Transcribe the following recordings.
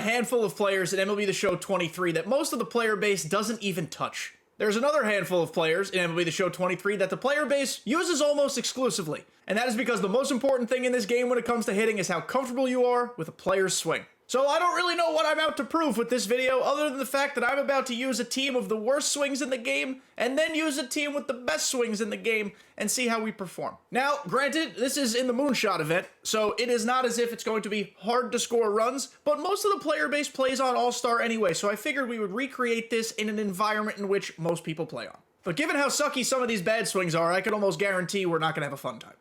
a handful of players in MLB The Show 23 that most of the player base doesn't even touch. There's another handful of players in MLB The Show 23 that the player base uses almost exclusively. And that is because the most important thing in this game when it comes to hitting is how comfortable you are with a player's swing. So I don't really know what I'm out to prove with this video other than the fact that I'm about to use a team of the worst swings in the game and then use a team with the best swings in the game and see how we perform. Now, granted, this is in the Moonshot event, so it is not as if it's going to be hard to score runs, but most of the player base plays on All-Star anyway, so I figured we would recreate this in an environment in which most people play on. But given how sucky some of these bad swings are, I can almost guarantee we're not going to have a fun time.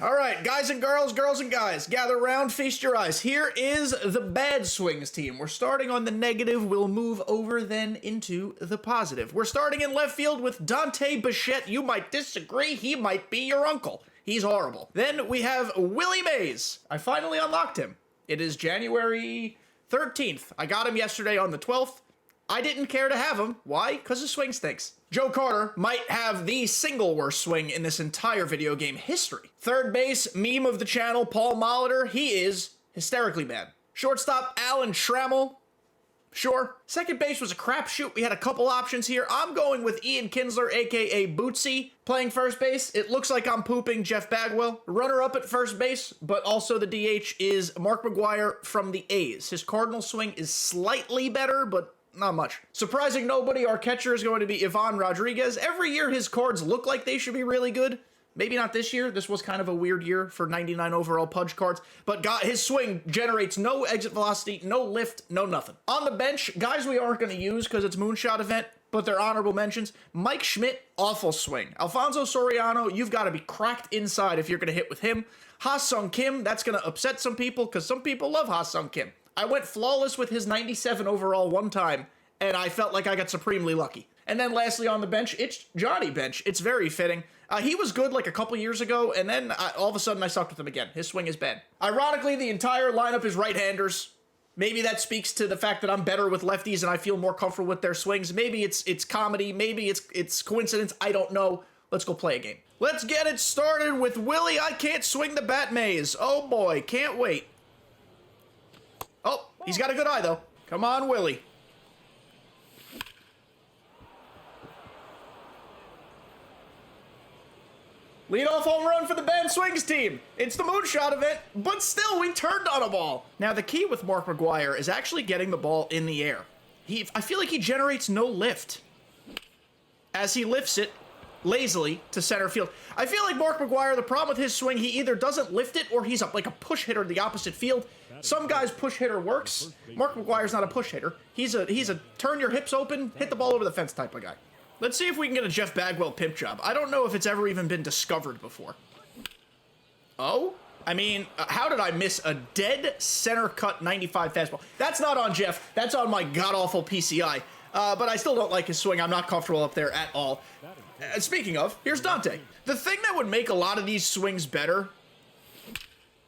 Alright, guys and girls, girls and guys, gather around, feast your eyes. Here is the bad swings team. We're starting on the negative, we'll move over then into the positive. We're starting in left field with Dante Bichette. You might disagree, he might be your uncle. He's horrible. Then we have Willie Mays. I finally unlocked him. It is January 13th. I got him yesterday on the 12th. I didn't care to have him. Why? Because his swing stinks. Joe Carter might have the single worst swing in this entire video game history. Third base, meme of the channel, Paul Molitor. He is hysterically bad. Shortstop, Alan Trammell. Sure. Second base was a crapshoot. We had a couple options here. I'm going with Ian Kinsler, aka Bootsy, playing first base. It looks like I'm pooping Jeff Bagwell. Runner-up at first base, but also the DH is Mark McGwire from the A's. His Cardinal swing is slightly better, but not much. Surprising nobody, our catcher is going to be Ivan Rodriguez. Every year his cards look like they should be really good. Maybe not this year. This was kind of a weird year for 99 overall Pudge cards. But his swing generates no exit velocity, no lift, no nothing. On the bench, guys we aren't going to use because it's Moonshot event, but they're honorable mentions. Mike Schmidt, awful swing. Alfonso Soriano, you've got to be cracked inside if you're going to hit with him. Ha-Sung Kim, that's going to upset some people because some people love Ha-Sung Kim. I went flawless with his 97 overall one time, and I felt like I got supremely lucky. And then lastly on the bench, it's Johnny Bench. It's very fitting. He was good like a couple years ago, and then all of a sudden I sucked with him again. His swing is bad. Ironically, the entire lineup is right-handers. Maybe that speaks to the fact that I'm better with lefties and I feel more comfortable with their swings. Maybe it's comedy. Maybe it's coincidence. I don't know. Let's go play a game. Let's get it started with Willie. I can't swing the bat maze. Oh boy, can't wait. Oh, he's got a good eye, though. Come on, Willie. Leadoff home run for the bad swings team. It's the Moonshot event, but still, we turned on a ball. Now, the key with Mark McGwire is actually getting the ball in the air. I feel like he generates no lift as he lifts it lazily to center field. I feel like Mark McGwire, the problem with his swing, he either doesn't lift it or he's like a push hitter in the opposite field. Some guys push hitter works. Mark McGwire's not a push hitter. He's a turn your hips open, hit the ball over the fence type of guy. Let's see if we can get a Jeff Bagwell pimp job. I don't know if it's ever even been discovered before. Oh? I mean, how did I miss a dead center cut 95 fastball? That's not on Jeff. That's on my god-awful PCI. But I still don't like his swing. I'm not comfortable up there at all. Speaking of, here's Dante. The thing that would make a lot of these swings better,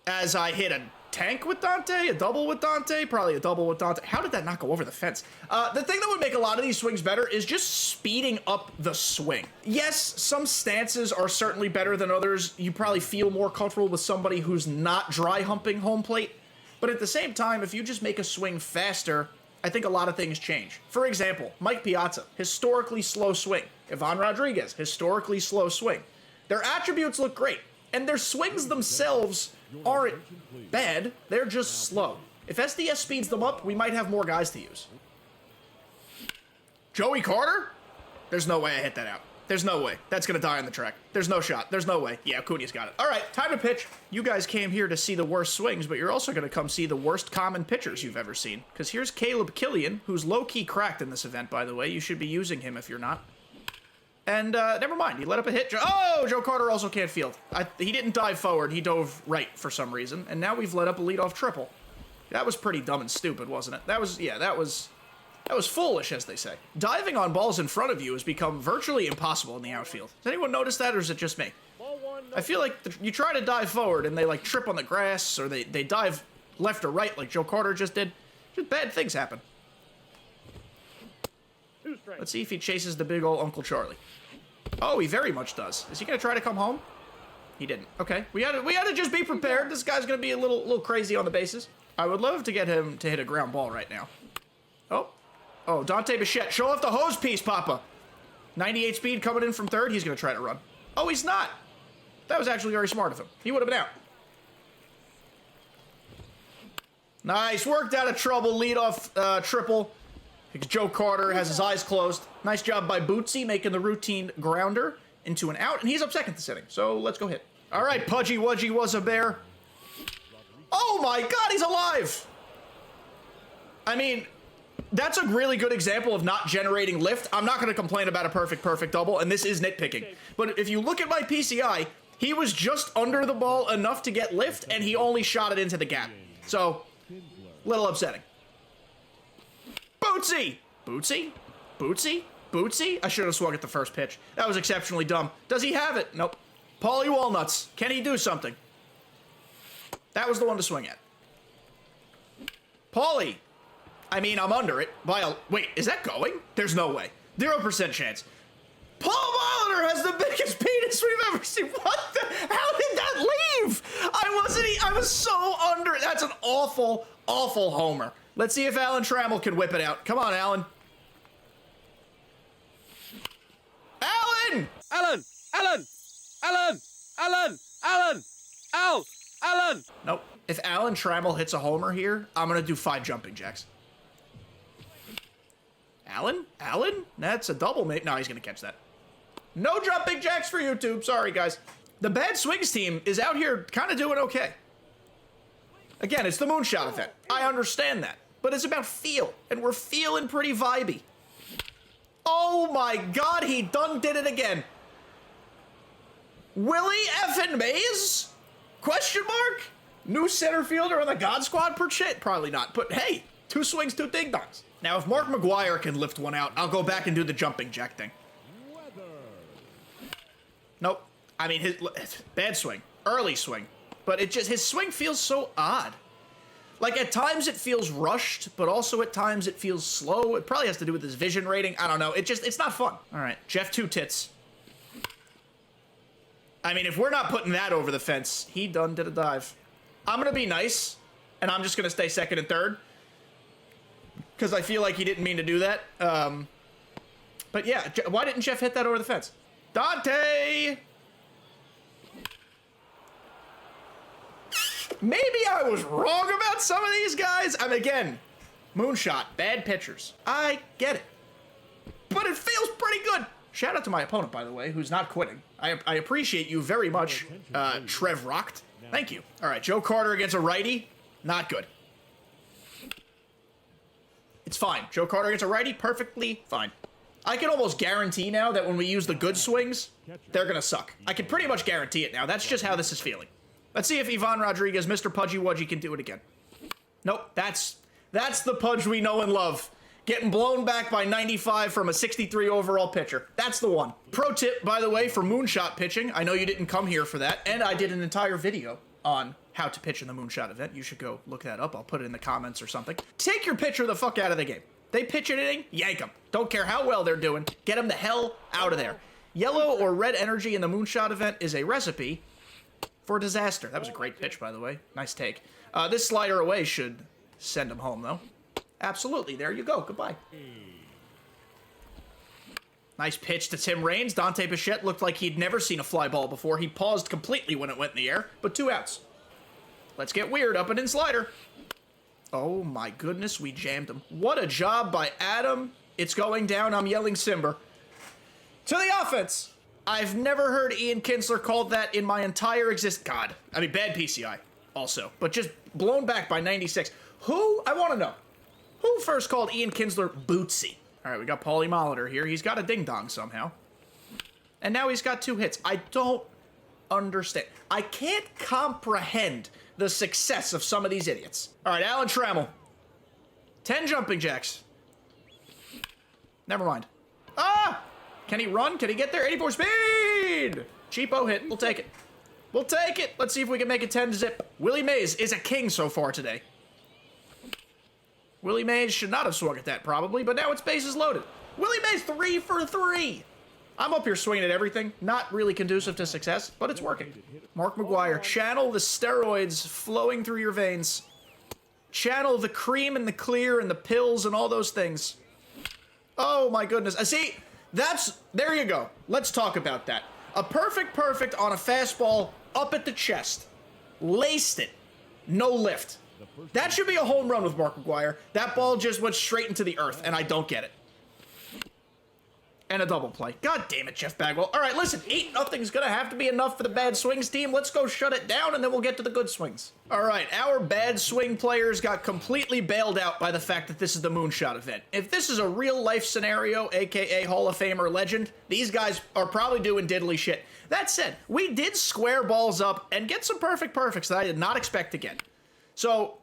as I hit a tank with Dante, a double with Dante, probably a double with Dante. How did that not go over the fence? The thing that would make a lot of these swings better is just speeding up the swing. Yes, some stances are certainly better than others. You probably feel more comfortable with somebody who's not dry humping home plate. But at the same time, if you just make a swing faster, I think a lot of things change. For example, Mike Piazza, historically slow swing. Ivan Rodriguez, historically slow swing. Their attributes look great, and their swings themselves aren't bad, they're just slow. If SDS speeds them up, we might have more guys to use. Joey Carter? There's no way I hit that out. There's no way. That's gonna die on the track. There's no shot. There's no way. Yeah, Acuna's got it. All right, time to pitch. You guys came here to see the worst swings, but you're also gonna come see the worst common pitchers you've ever seen. Because here's Caleb Killian, who's low-key cracked in this event, by the way. You should be using him if you're not. And, never mind, he let up a hit. Oh, Joe Carter also can't field. He didn't dive forward, he dove right for some reason, and now we've let up a leadoff triple. That was pretty dumb and stupid, wasn't it? That was foolish, as they say. Diving on balls in front of you has become virtually impossible in the outfield. Has anyone noticed that, or is it just me? I feel like you try to dive forward, and they, like, trip on the grass, or they dive left or right, like Joe Carter just did. Just bad things happen. Let's see if he chases the big ol' Uncle Charlie. Oh, he very much does. Is he going to try to come home? He didn't. Okay, we gotta just be prepared. This guy's gonna be a little crazy on the bases. I would love to get him to hit a ground ball right now. Oh, Dante Bichette, show off the hose piece, Papa. 98 speed coming in from third. He's gonna try to run. Oh, he's not. That was actually very smart of him. He would have been out. Nice, worked out of trouble. Leadoff triple. Joe Carter has his eyes closed. Nice job by Bootsy making the routine grounder into an out, and he's up second this inning. So let's go hit. All right, Pudgy Wudgy was a bear. Oh my God, he's alive. I mean, that's a really good example of not generating lift. I'm not going to complain about a perfect double, and this is nitpicking. But if you look at my PCI, he was just under the ball enough to get lift, and he only shot it into the gap. So, little upsetting. Bootsy! Bootsy? Bootsy? Bootsy? I should have swung at the first pitch. That was exceptionally dumb. Does he have it? Nope. Paulie Walnuts. Can he do something? That was the one to swing at. Paulie! I mean, I'm under it by a... Wait, is that going? There's no way. 0% chance. Paul Molitor has the biggest penis we've ever seen. What the... How did that leave? I was so under it. That's an awful homer. Let's see if Alan Trammell can whip it out. Come on, Alan. Alan! Alan! Nope. If Alan Trammell hits a homer here, I'm going to do 5 jumping jacks. Alan? That's a double, mate. No, he's going to catch that. No jumping jacks for YouTube. Sorry, guys. The Bad Swings team is out here kind of doing okay. Again, it's the moonshot event. I understand that. But it's about feel, and we're feeling pretty vibey. Oh my God, he done did it again. Willie effing Mays? Question mark? New center fielder on the God Squad per shit? Probably not, but hey, 2 swings, 2 ding-dongs. Now, if Mark McGuire can lift one out, I'll go back and do the jumping jack thing. Nope. I mean, his bad swing, early swing, but his swing feels so odd. Like, at times it feels rushed, but also at times it feels slow. It probably has to do with his vision rating. I don't know. It's not fun. All right, Jeff Two Tits. I mean, if we're not putting that over the fence, he done did a dive. I'm going to be nice, and I'm just going to stay second and third, because I feel like he didn't mean to do that. But yeah, why didn't Jeff hit that over the fence? Dante! Maybe I was wrong about some of these guys. I mean, again, moonshot, bad pitchers. I get it. But it feels pretty good. Shout out to my opponent, by the way, who's not quitting. I appreciate you very much, Trev Rocked. Thank you. All right, Joe Carter against a righty. Not good. It's fine. Joe Carter against a righty, perfectly fine. I can almost guarantee now that when we use the good swings, they're going to suck. I can pretty much guarantee it now. That's just how this is feeling. Let's see if Ivan Rodriguez, Mr. Pudgy Wudgy, can do it again. Nope, that's the Pudge we know and love. Getting blown back by 95 from a 63 overall pitcher. That's the one. Pro tip, by the way, for moonshot pitching. I know you didn't come here for that, and I did an entire video on how to pitch in the moonshot event. You should go look that up. I'll put it in the comments or something. Take your pitcher the fuck out of the game. They pitch an inning, yank them. Don't care how well they're doing. Get them the hell out of there. Yellow or red energy in the moonshot event is a recipe for disaster. That was a great pitch, by the way. Nice take. This slider away should send him home, though. Absolutely. There you go. Goodbye. Nice pitch to Tim Raines. Dante Bichette looked like he'd never seen a fly ball before. He paused completely when it went in the air, but 2 outs. Let's get weird. Up and in slider. Oh my goodness, we jammed him. What a job by Adam. It's going down. I'm yelling Simber. To the offense. I've never heard Ian Kinsler called that in my entire existence. God. I mean, bad PCI also, but just blown back by 96. Who? I want to know. Who first called Ian Kinsler Bootsy? All right, we got Paulie Molitor here. He's got a ding-dong somehow. And now he's got 2 hits. I don't understand. I can't comprehend the success of some of these idiots. All right, Alan Trammell. 10 jumping jacks. Never mind. Ah! Can he run? Can he get there? 84 speed! Cheapo hit. We'll take it. We'll take it. Let's see if we can make it 10 zip. Willie Mays is a king so far today. Willie Mays should not have swung at that, probably, but now it's bases loaded. Willie Mays 3 for 3. I'm up here swinging at everything. Not really conducive to success, but it's working. Mark McGwire, channel the steroids flowing through your veins. Channel the cream and the clear and the pills and all those things. Oh my goodness. See, there you go. Let's talk about that. A perfect on a fastball up at the chest. Laced it. No lift. That should be a home run with Mark McGwire. That ball just went straight into the earth, and I don't get it. And a double play. God damn it, Jeff Bagwell. All right, listen, 8-0 is going to have to be enough for the bad swings team. Let's go shut it down, and then we'll get to the good swings. All right, our bad swing players got completely bailed out by the fact that this is the moonshot event. If this is a real-life scenario, a.k.a. Hall of Famer legend, these guys are probably doing diddly shit. That said, we did square balls up and get some perfects that I did not expect to get. So,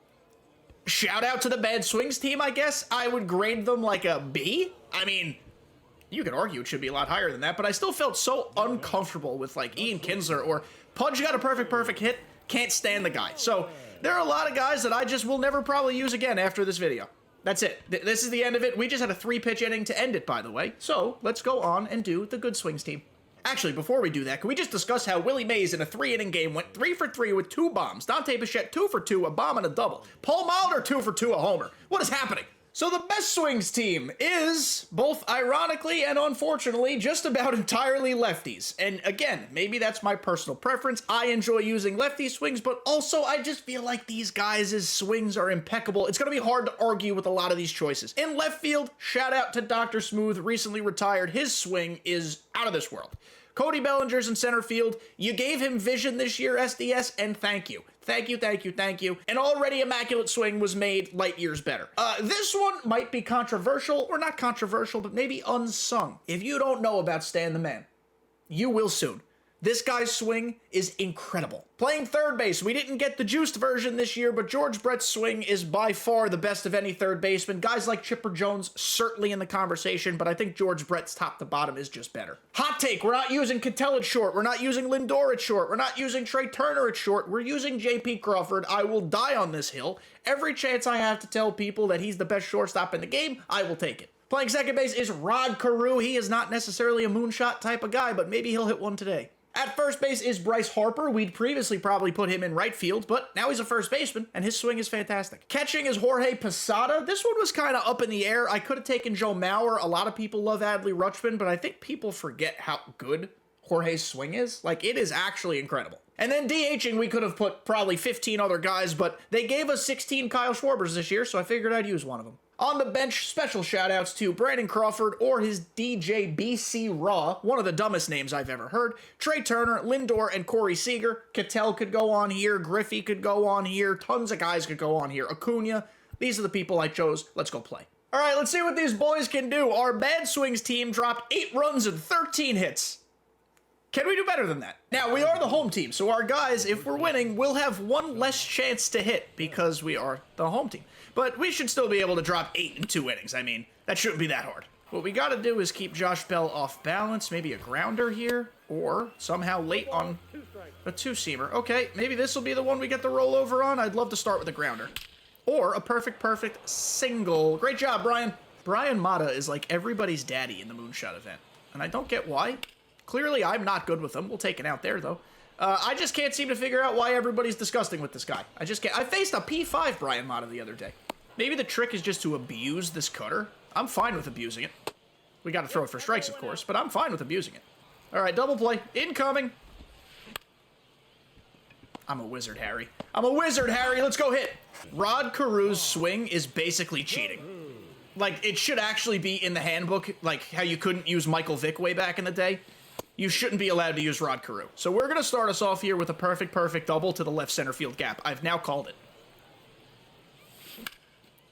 shout out to the bad swings team, I guess. I would grade them like a B. I mean, you could argue it should be a lot higher than that, but I still felt so uncomfortable with, like, Ian Kinsler or Pudge got a perfect hit, can't stand the guy. So, there are a lot of guys that I just will never probably use again after this video. That's it. This is the end of it. We just had a 3-pitch inning to end it, by the way. So, let's go on and do the good swings team. Actually, before we do that, can we just discuss how Willie Mays in a 3-inning game went 3 for 3 with 2 bombs? Dante Bichette 2 for 2, a bomb and a double. Paul Molitor 2 for 2, a homer. What is happening? So the best swings team is, both ironically and unfortunately, just about entirely lefties. And again, maybe that's my personal preference. I enjoy using lefty swings, but also I just feel like these guys' swings are impeccable. It's going to be hard to argue with a lot of these choices. In left field, shout out to Dr. Smooth, recently retired. His swing is out of this world. Cody Bellinger's in center field. You gave him vision this year, SDS, and thank you. Thank you. An already immaculate swing was made light years better. This one might be controversial, or not controversial, but maybe unsung. If you don't know about Stan the Man, you will soon. This guy's swing is incredible. Playing third base, we didn't get the juiced version this year, but George Brett's swing is by far the best of any third baseman. Guys like Chipper Jones, certainly in the conversation, but I think George Brett's top to bottom is just better. Hot take, we're not using Cattell at short, we're not using Lindor at short, we're not using Trey Turner at short, we're using J.P. Crawford. I will die on this hill. Every chance I have to tell people that he's the best shortstop in the game, I will take it. Playing second base is Rod Carew. He is not necessarily a moonshot type of guy, but maybe he'll hit one today. At first base is Bryce Harper. We'd previously probably put him in right field, but now he's a first baseman, and his swing is fantastic. Catching is Jorge Posada. This one was kind of up in the air. I could have taken Joe Mauer. A lot of people love Adley Rutschman, but I think people forget how good Jorge's swing is. Like, it is actually incredible. And then DHing, we could have put probably 15 other guys, but they gave us 16 Kyle Schwarbers this year, so I figured I'd use one of them. On the bench, special shout-outs to Brandon Crawford or his DJ BC Raw, one of the dumbest names I've ever heard, Trey Turner, Lindor, and Corey Seager. Cattell could go on here, Griffey could go on here, tons of guys could go on here, Acuna. These are the people I chose. Let's go play. All right, let's see what these boys can do. Our bad swings team dropped 8 runs and 13 hits. Can we do better than that? Now, we are the home team, so our guys, if we're winning, will have 1 less chance to hit because we are the home team. But we should still be able to drop 8 in 2 innings. I mean, that shouldn't be that hard. What we gotta do is keep Josh Bell off balance, maybe a grounder here, or somehow late on a 2-seamer. Okay, maybe this will be the one we get the rollover on. I'd love to start with a grounder. Or a perfect single. Great job, Brian. Brian Mata is like everybody's daddy in the moonshot event, and I don't get why. Clearly, I'm not good with them. We'll take it out there, though. I just can't seem to figure out why everybody's disgusting with this guy. I just can't. I faced a P5 Brian Mata the other day. Maybe the trick is just to abuse this cutter. I'm fine with abusing it. We got to throw it for strikes, of course, but I'm fine with abusing it. All right, double play. Incoming. I'm a wizard, Harry. I'm a wizard, Harry. Let's go hit. Rod Carew's swing is basically cheating. Like, it should actually be in the handbook, like how you couldn't use Michael Vick way back in the day. You shouldn't be allowed to use Rod Carew. So we're going to start us off here with a perfect double to the left center field gap. I've now called it.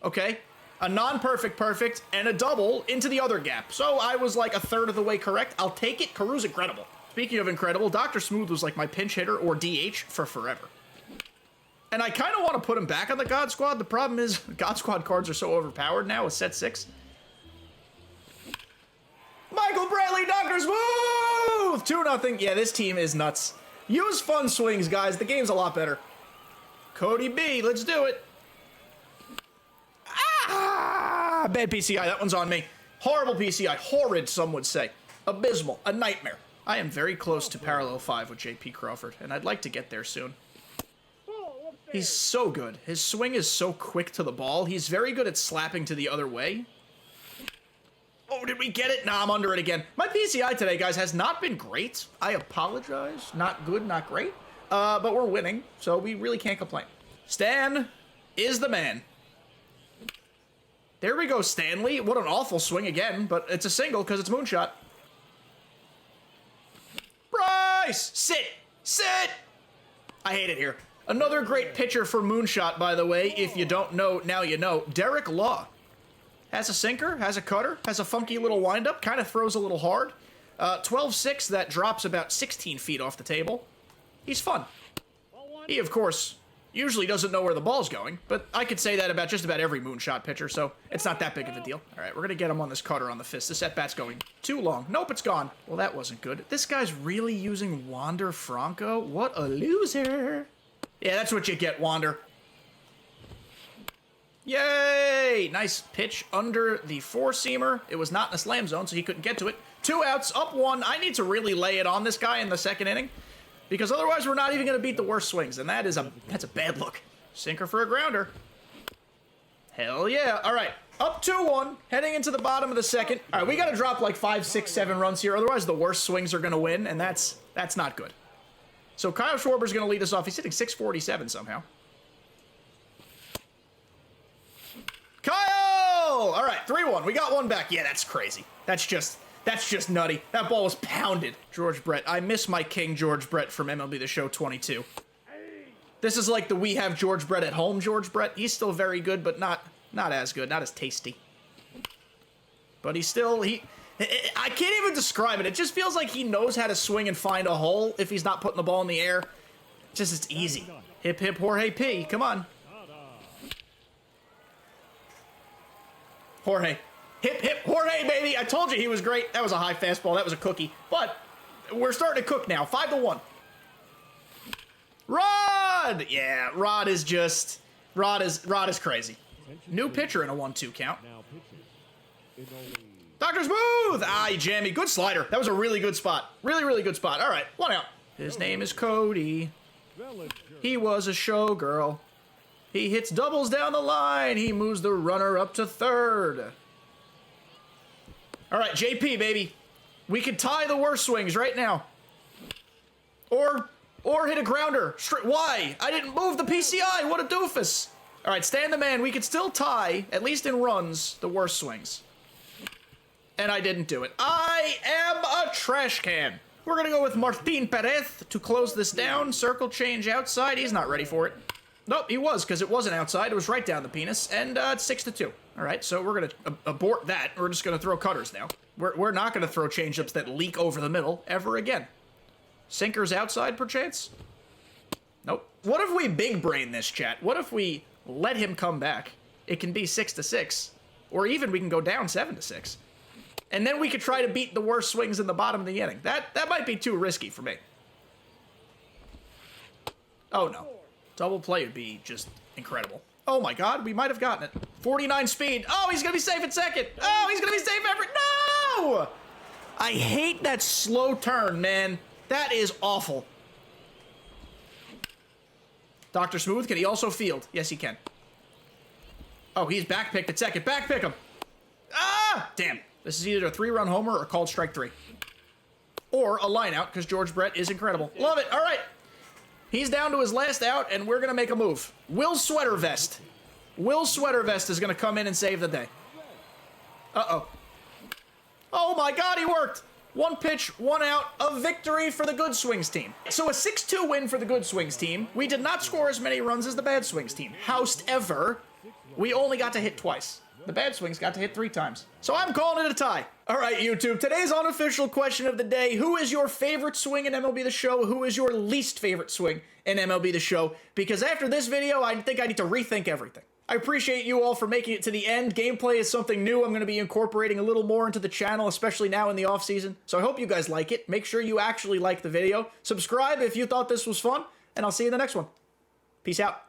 Okay. A non-perfect, and a double into the other gap. So I was like a third of the way correct. I'll take it. Carew's incredible. Speaking of incredible, Dr. Smooth was like my pinch hitter or DH for forever. And I kind of want to put him back on the God Squad. The problem is God Squad cards are so overpowered now with set 6. Michael Bradley, Dr. Smooth! 2-0. Yeah, this team is nuts. Use fun swings, guys. The game's a lot better. Cody B, let's do it. Ah! Bad PCI. That one's on me. Horrible PCI. Horrid, some would say. Abysmal. A nightmare. I am very close to parallel 5 with J.P. Crawford, and I'd like to get there soon. He's so good. His swing is so quick to the ball. He's very good at slapping to the other way. Oh, did we get it? Nah, I'm under it again. My PCI today, guys, has not been great. I apologize. Not good, not great. But we're winning, so we really can't complain. Stan is the man. There we go, Stanley. What an awful swing again, but it's a single because it's moonshot. Bryce! Sit! Sit! I hate it here. Another great pitcher for moonshot, by the way. If you don't know, now you know. Derek Law. Has a sinker, has a cutter, has a funky little windup, kind of throws a little hard. 12-6, that drops about 16 feet off the table. He's fun. He, of course, usually doesn't know where the ball's going, but I could say that about just about every moonshot pitcher, so it's not that big of a deal. All right, we're going to get him on this cutter on the fist. This at-bat's going too long. Nope, it's gone. Well, that wasn't good. This guy's really using Wander Franco? What a loser. Yeah, that's what you get, Wander. Yay! Nice pitch under the four-seamer. It was not in the slam zone, so he couldn't get to it. 2 outs, up 1. I need to really lay it on this guy in the second inning, because otherwise we're not even going to beat the worst swings, and that's a bad look. Sinker for a grounder. Hell yeah. All right, up 2-1, heading into the bottom of the second. All right, we got to drop like 5, 6, 7 runs here, otherwise the worst swings are going to win, and that's not good. So Kyle Schwarber's going to lead us off. He's hitting 647 somehow. Kyle! All right, 3-1. We got one back. Yeah, that's crazy. That's just nutty. That ball was pounded. George Brett. I miss my king, George Brett, from MLB The Show 22. This is like the we have George Brett at home George Brett. He's still very good, but not as good, not as tasty. But he's still, I can't even describe it. It just feels like he knows how to swing and find a hole if he's not putting the ball in the air. It's easy. Hip, hip, Jorge P. Come on. Jorge. Hip, hip, Jorge, baby. I told you he was great. That was a high fastball. That was a cookie. But we're starting to cook now. 5-1. Rod! Yeah, Rod is crazy. New pitcher in a 1-2 count. Dr. Smooth! Ah, you jammy. Good slider. That was a really good spot. Really, really good spot. All right, 1 out. His name is Cody. He was a showgirl. He hits doubles down the line. He moves the runner up to third. All right, JP, baby. We could tie the worst swings right now. Or hit a grounder. Why? I didn't move the PCI. What a doofus. All right, Stan the man. We could still tie, at least in runs, the worst swings. And I didn't do it. I am a trash can. We're going to go with Martin Perez to close this down. Circle change outside. He's not ready for it. Nope, he was, because it wasn't outside. It was right down the penis, and it's 6-2. All right, so we're going to abort that. We're just going to throw cutters now. We're not going to throw changeups that leak over the middle ever again. Sinkers outside, perchance? Nope. What if we big brain this, chat? What if we let him come back? It can be 6-6, or even we can go down 7-6. And then we could try to beat the worst swings in the bottom of the inning. That might be too risky for me. Oh, no. Double play would be just incredible. Oh my god, we might have gotten it. 49 speed. Oh, he's gonna be safe at second. Oh, he's gonna be safe every... No! I hate that slow turn, man. That is awful. Dr. Smooth, can he also field? Yes, he can. Oh, he's backpicked at second. Backpick him. Ah! Damn. This is either a 3-run homer or a called strike 3. Or a line out, because George Brett is incredible. Love it. All right. He's down to his last out, and we're going to make a move. Will Sweater Vest. Will Sweater Vest is going to come in and save the day. Uh-oh. Oh, my God, he worked. 1 pitch, 1 out, a victory for the Good Swings team. So a 6-2 win for the Good Swings team. We did not score as many runs as the Bad Swings team. However, we only got to hit twice. The Bad Swings got to hit 3 times. So I'm calling it a tie. All right, YouTube, today's unofficial question of the day. Who is your favorite swing in MLB The Show? Who is your least favorite swing in MLB The Show? Because after this video, I think I need to rethink everything. I appreciate you all for making it to the end. Gameplay is something new I'm going to be incorporating a little more into the channel, especially now in the off season. So I hope you guys like it. Make sure you actually like the video. Subscribe if you thought this was fun, and I'll see you in the next one. Peace out.